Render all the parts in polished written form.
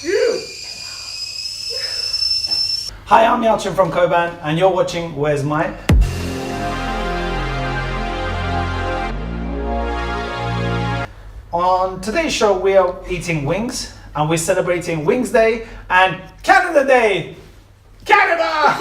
You! Hi, I'm Yalchin from Coban, and you're watching Where's My? On today's show, we are eating wings, and we're celebrating Wings Day and Canada Day! Canada!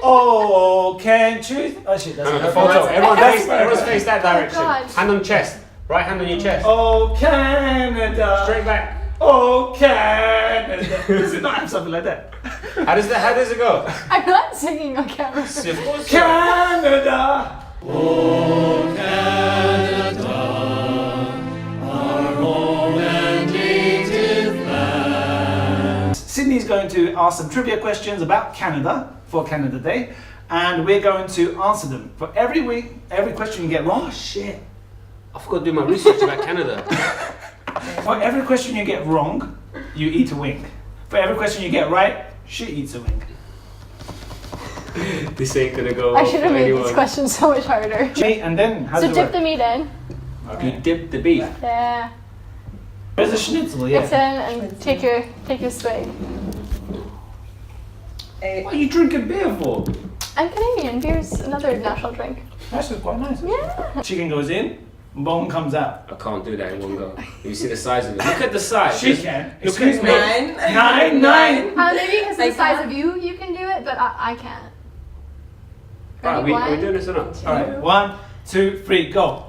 Oh, can't you? Oh shit, that's the photo. Everyone's face that direction. God. Hand on chest. Right hand on your chest. Oh, Canada! Straight back. Oh, Canada! Does it not have something like that? How does it go? I'm not singing on camera. Of course. Canada! Oh, Canada, our home and native land. Sydney's going to ask some trivia questions about Canada for Canada Day, and we're going to answer them. For every week, every question you get wrong. Oh shit! I forgot to do my research about Canada. For every question you get wrong, you eat a wing. For every question you get right, she eats a wing. This ain't gonna go. I should have for made anyone. these questions so much harder. And then, how So does it dip work? the meat in. You dip the beef. Yeah. There's a schnitzel, Mix yeah. in and take your swig. What are you drinking beer for? I'm Canadian. Beer's another national drink. That's quite nice. Yeah. Chicken goes in, bone comes out. I can't do that in one go. You see the size of it. Look at the size. She can. Look Excuse at me. me. Nine. Maybe because of I the size can't. of you can do it, but I can't. Alright, Ready? are we doing this or not? Alright, 1, 2, 3, go.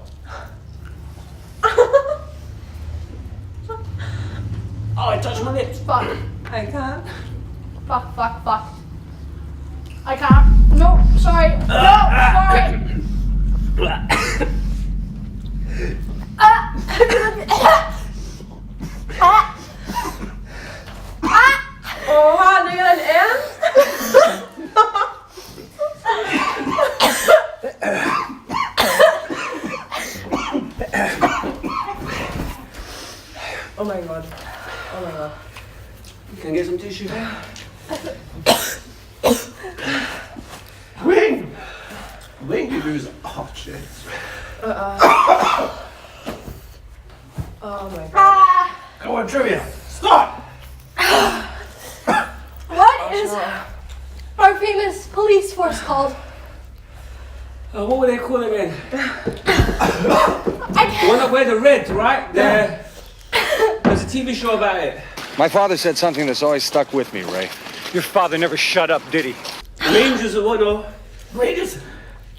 Oh, I touched my lips. Fuck. I can't. Fuck. I can't. No, sorry. No, sorry. Oha, Digga, dein Ernst? Oh my god. Oh my god. Can I get some tissue? Wing! Wing, you lose. Oh, shit. Oh my god. Come on, trivia. Stop! What is our famous police force called? What were they called again? I The can't. one that wear the red, right? There's a TV show about it. My father said something that's always stuck with me, Ray. Your father never shut up, did he? Rangers or what? No. Raiders.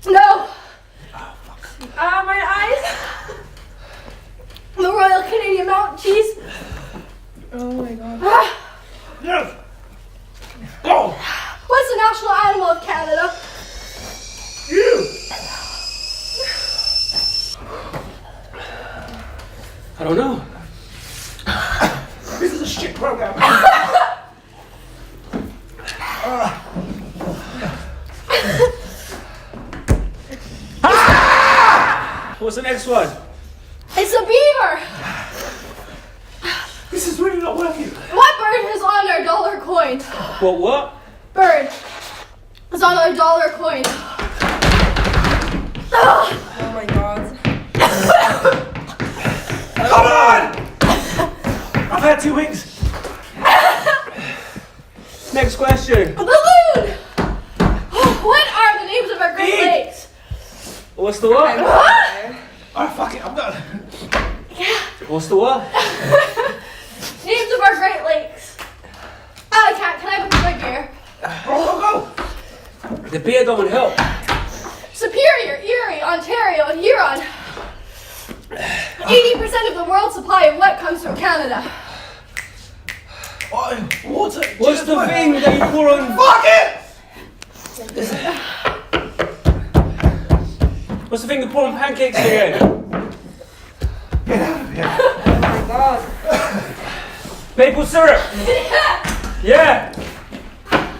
No. Ah, my eyes. The Royal Canadian Mountain Cheese. Oh my god. Yes. Go. What's the national animal of Canada? You. I don't know. This is a shit program. What's the next one? It's a beaver. This is really not working. What bird is on our dollar coin? What? Bird is on our dollar coin. Oh my god. Come on! I've had 2 wings. Next question. Balloon. What are the names of our Great Eat. Lakes? What's the what? Alright, fuck it, I'm done. What's the what? Names of our Great Lakes. I can't. Can I have a quick beer? Go. The beer don't help. Superior, Erie, Ontario, and Huron. 80% of the world's supply of what comes from Canada? Oh, water. What's the thing that you pour on? Fuck it! What's the thing that pour on pancakes again? Get out of here. Oh my god. Maple syrup. Yeah.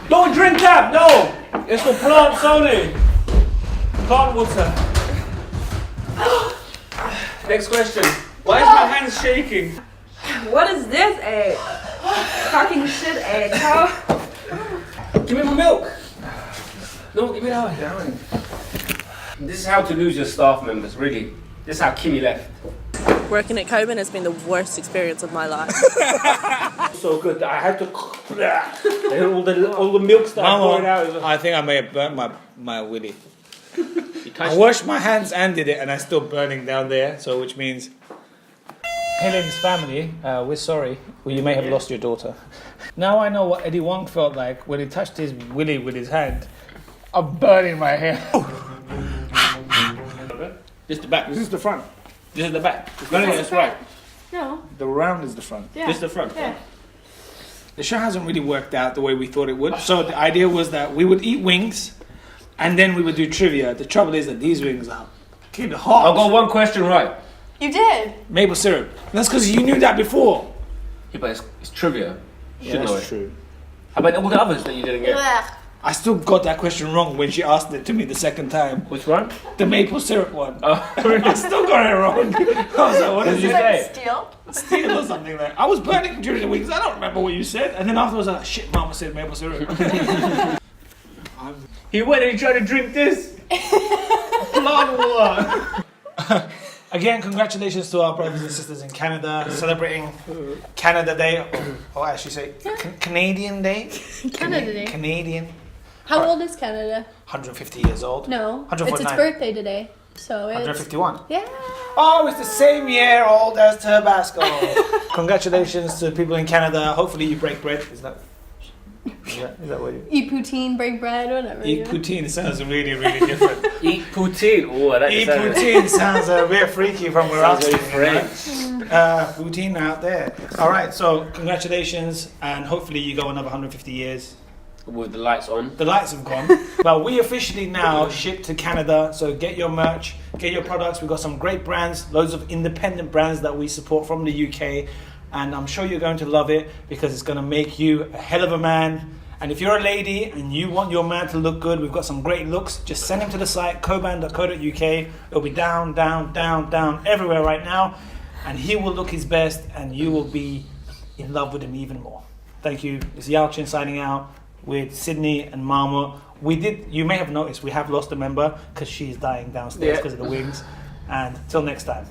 Don't drink that. No. It's for plants only. Plant water. Next question. Why is my hands shaking? What is this, eh? Fucking shit, eh? How? Give me my milk. No, give me that one. This is how to lose your staff members, really. This is how Kimmy left. Working at Coban has been the worst experience of my life. So good that I had to. all the milk started pouring out. I think I may have burnt my willy. I washed my hands and did it, and I'm still burning down there. So, which means, Helen's family, we're sorry. Well, you may have lost your daughter. Now I know what Eddie Wong felt like when he touched his willy with his hand. I'm burning my hair. This is the back. This is the front. This is the back. No, that's right. No. The round is the front. Yeah. This is the front. Yeah. The show hasn't really worked out the way we thought it would. So the idea was that we would eat wings, and then we would do trivia. The trouble is that these wings are fucking hot. I got one question right. You did. Maple syrup. That's because you knew that before. Yeah, but it's trivia. You should know it. True. How about all the others that you didn't get? Blech. I still got that question wrong when she asked it to me the second time. Which one? The maple syrup one. Oh. I still got it wrong. I was like, what Did is you it? say? Steel. Steel or something like that. I was burning during the wings. I don't remember what you said. And then afterwards, I was like, shit, Mama said maple syrup. He went and he tried to drink this. Blood water. Again, congratulations to our brothers and sisters in Canada celebrating Canada Day, or I should say Canadian Day. Canada Day. Canadian. How old is Canada? 150 years old. No. It's 149. its birthday today. So it's 151. Yeah. Oh, it's the same year old as Tabasco. Congratulations to people in Canada. Hopefully you break bread. Is that what you... Eat poutine, break bread, whatever. Eat poutine sounds really, really different. Eat poutine. Oh, that Eat poutine sounds a bit freaky from where I'm Sounds very sitting. French. Poutine out there. All right, so congratulations, and hopefully you go another 150 years. With the lights on. The lights have gone. Well, we officially now ship to Canada, so get your merch, get your products. We've got some great brands, loads of independent brands that we support from the UK, and I'm sure you're going to love it because it's going to make you a hell of a man. And if you're a lady and you want your man to look good, we've got some great looks. Just send him to the site, coban.co.uk. It'll be down, down, down, down, everywhere right now. And he will look his best and you will be in love with him even more. Thank you. It's Yalchin signing out with Sydney and Mama. You may have noticed, we have lost a member because she's dying downstairs because of the wings. And till next time.